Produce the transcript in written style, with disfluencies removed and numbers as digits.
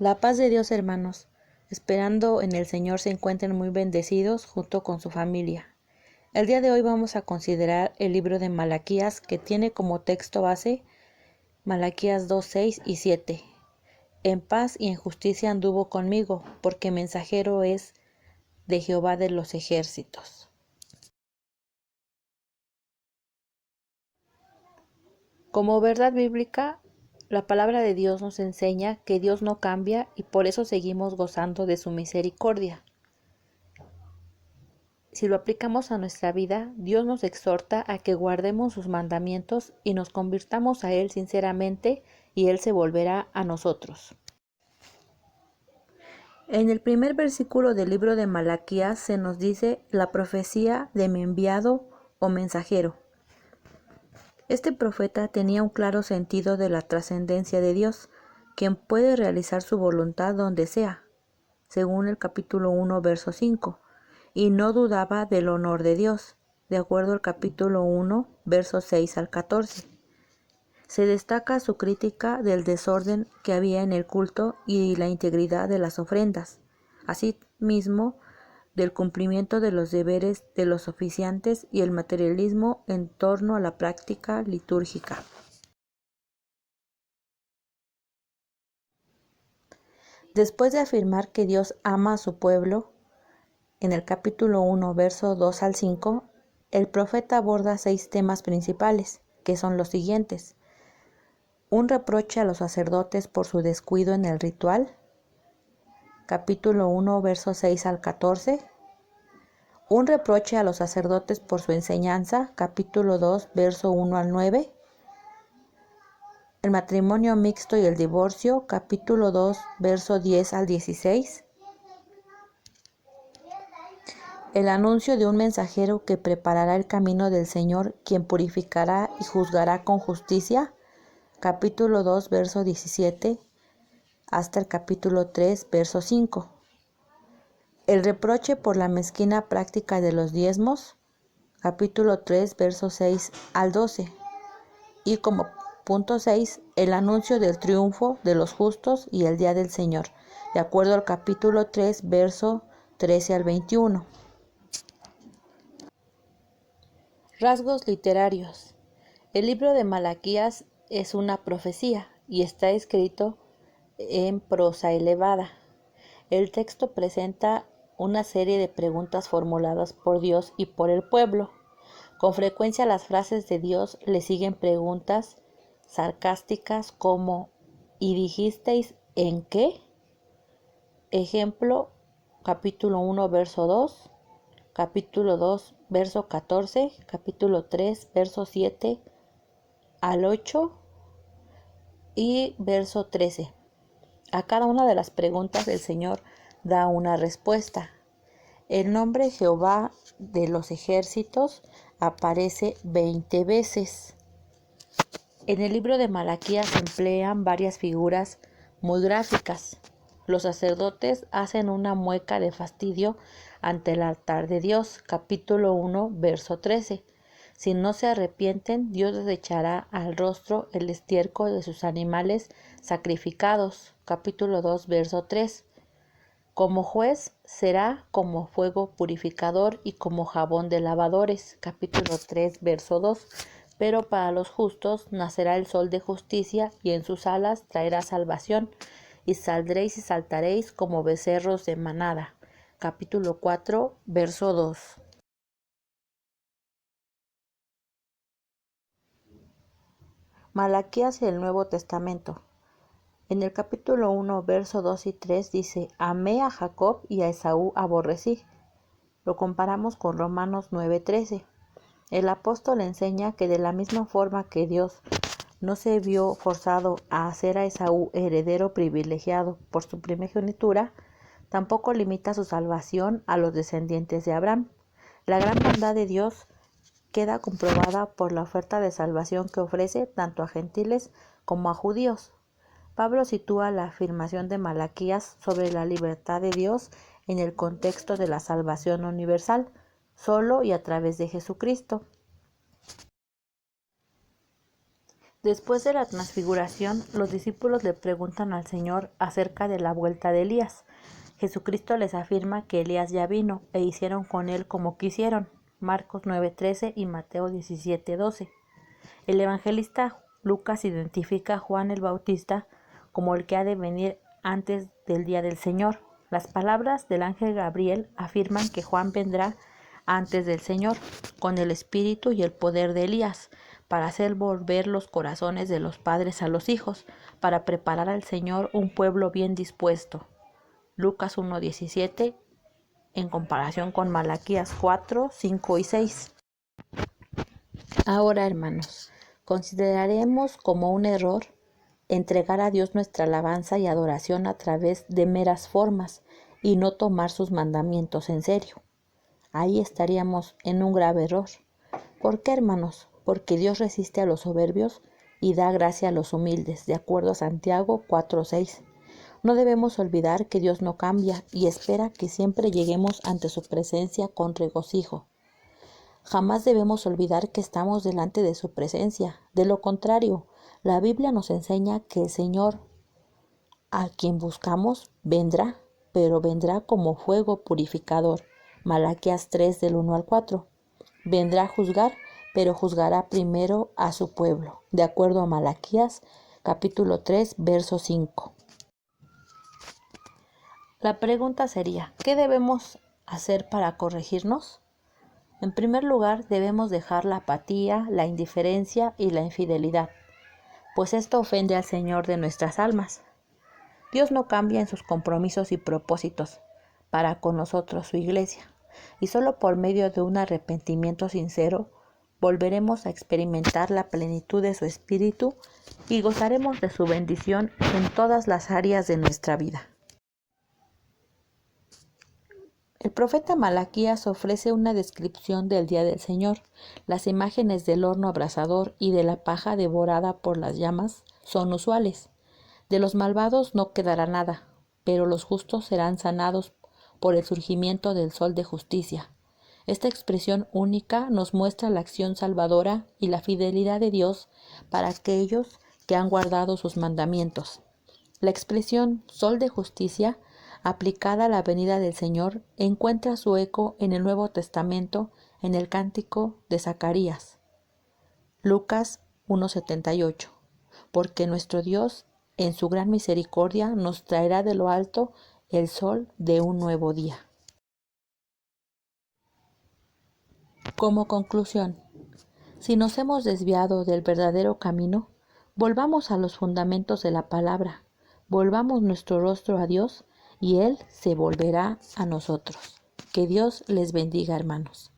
La paz de Dios, hermanos, esperando en el Señor se encuentren muy bendecidos junto con su familia. El día de hoy vamos a considerar el libro de Malaquías, que tiene como texto base Malaquías 2, 6 y 7. En paz y en justicia anduvo conmigo, porque mensajero es de Jehová de los ejércitos. Como verdad bíblica, la palabra de Dios nos enseña que Dios no cambia y por eso seguimos gozando de su misericordia. Si lo aplicamos a nuestra vida, Dios nos exhorta a que guardemos sus mandamientos y nos convirtamos a Él sinceramente y Él se volverá a nosotros. En el primer versículo del libro de Malaquías se nos dice la profecía de mi enviado o mensajero. Este profeta tenía un claro sentido de la trascendencia de Dios, quien puede realizar su voluntad donde sea, según el capítulo 1, verso 5, y no dudaba del honor de Dios, de acuerdo al capítulo 1, versos 6 al 14. Se destaca su crítica del desorden que había en el culto y la integridad de las ofrendas, asimismo del cumplimiento de los deberes de los oficiantes y el materialismo en torno a la práctica litúrgica. Después de afirmar que Dios ama a su pueblo, en el capítulo 1, verso 2 al 5, el profeta aborda 6 temas principales, que son los siguientes: un reproche a los sacerdotes por su descuido en el ritual, capítulo 1, versos 6 al 14, un reproche a los sacerdotes por su enseñanza, capítulo 2, verso 1 al 9, el matrimonio mixto y el divorcio, capítulo 2, verso 10 al 16, el anuncio de un mensajero que preparará el camino del Señor, quien purificará y juzgará con justicia, capítulo 2, verso 17, hasta el capítulo 3, verso 5. El reproche por la mezquina práctica de los diezmos, capítulo 3, versos 6 al 12. Y como punto 6, el anuncio del triunfo de los justos y el día del Señor, de acuerdo al capítulo 3, verso 13 al 21. Rasgos literarios. El libro de Malaquías es una profecía y está escrito en prosa elevada. El texto presenta una serie de preguntas formuladas por Dios y por el pueblo. Con frecuencia las frases de Dios le siguen preguntas sarcásticas como ¿y dijisteis en qué? Ejemplo, capítulo 1, verso 2, capítulo 2, verso 14, capítulo 3, verso 7 al 8 y verso 13. A cada una de las preguntas el Señor da una respuesta. El nombre Jehová de los ejércitos aparece 20 veces. En el libro de Malaquías se emplean varias figuras muy gráficas. Los sacerdotes hacen una mueca de fastidio ante el altar de Dios, capítulo 1, verso 13. Si no se arrepienten, Dios les echará al rostro el estiércol de sus animales sacrificados, capítulo 2, verso 3. Como juez será como fuego purificador y como jabón de lavadores, capítulo 3, verso 2. Pero para los justos nacerá el sol de justicia y en sus alas traerá salvación, y saldréis y saltaréis como becerros de manada, capítulo 4, verso 2. Malaquías y el Nuevo Testamento. En el capítulo 1, verso 2 y 3 dice: amé a Jacob y a Esaú aborrecí. Lo comparamos con Romanos 9:13. El apóstol enseña que de la misma forma que Dios no se vio forzado a hacer a Esaú heredero privilegiado por su primogenitura, tampoco limita su salvación a los descendientes de Abraham. La gran bondad de Dios queda comprobada por la oferta de salvación que ofrece tanto a gentiles como a judíos. Pablo sitúa la afirmación de Malaquías sobre la libertad de Dios en el contexto de la salvación universal, solo y a través de Jesucristo. Después de la transfiguración, los discípulos le preguntan al Señor acerca de la vuelta de Elías. Jesucristo les afirma que Elías ya vino e hicieron con él como quisieron. Marcos 9:13 y Mateo 17:12. El evangelista Lucas identifica a Juan el Bautista como el que ha de venir antes del día del Señor. Las palabras del ángel Gabriel afirman que Juan vendrá antes del Señor, con el espíritu y el poder de Elías, para hacer volver los corazones de los padres a los hijos, para preparar al Señor un pueblo bien dispuesto. Lucas 1:17, en comparación con Malaquías 4, 5 y 6. Ahora, hermanos, consideraremos como un error entregar a Dios nuestra alabanza y adoración a través de meras formas y no tomar sus mandamientos en serio. Ahí estaríamos en un grave error. ¿Por qué, hermanos? Porque Dios resiste a los soberbios y da gracia a los humildes, de acuerdo a Santiago 4:6. No debemos olvidar que Dios no cambia y espera que siempre lleguemos ante su presencia con regocijo. Jamás debemos olvidar que estamos delante de su presencia. De lo contrario, la Biblia nos enseña que el Señor, a quien buscamos, vendrá, pero vendrá como fuego purificador. Malaquías 3 del 1 al 4. Vendrá a juzgar, pero juzgará primero a su pueblo, de acuerdo a Malaquías capítulo 3, verso 5. La pregunta sería, ¿qué debemos hacer para corregirnos? En primer lugar, debemos dejar la apatía, la indiferencia y la infidelidad, pues esto ofende al Señor de nuestras almas. Dios no cambia en sus compromisos y propósitos para con nosotros, su iglesia, y solo por medio de un arrepentimiento sincero volveremos a experimentar la plenitud de su Espíritu y gozaremos de su bendición en todas las áreas de nuestra vida. El profeta Malaquías ofrece una descripción del día del Señor. Las imágenes del horno abrasador y de la paja devorada por las llamas son usuales. De los malvados no quedará nada, pero los justos serán sanados por el surgimiento del sol de justicia. Esta expresión única nos muestra la acción salvadora y la fidelidad de Dios para aquellos que han guardado sus mandamientos. La expresión sol de justicia, aplicada a la venida del Señor, encuentra su eco en el Nuevo Testamento en el cántico de Zacarías. Lucas 1:78. Porque nuestro Dios, en su gran misericordia, nos traerá de lo alto el sol de un nuevo día. Como conclusión, si nos hemos desviado del verdadero camino, volvamos a los fundamentos de la palabra, volvamos nuestro rostro a Dios y Él se volverá a nosotros. Que Dios les bendiga, hermanos.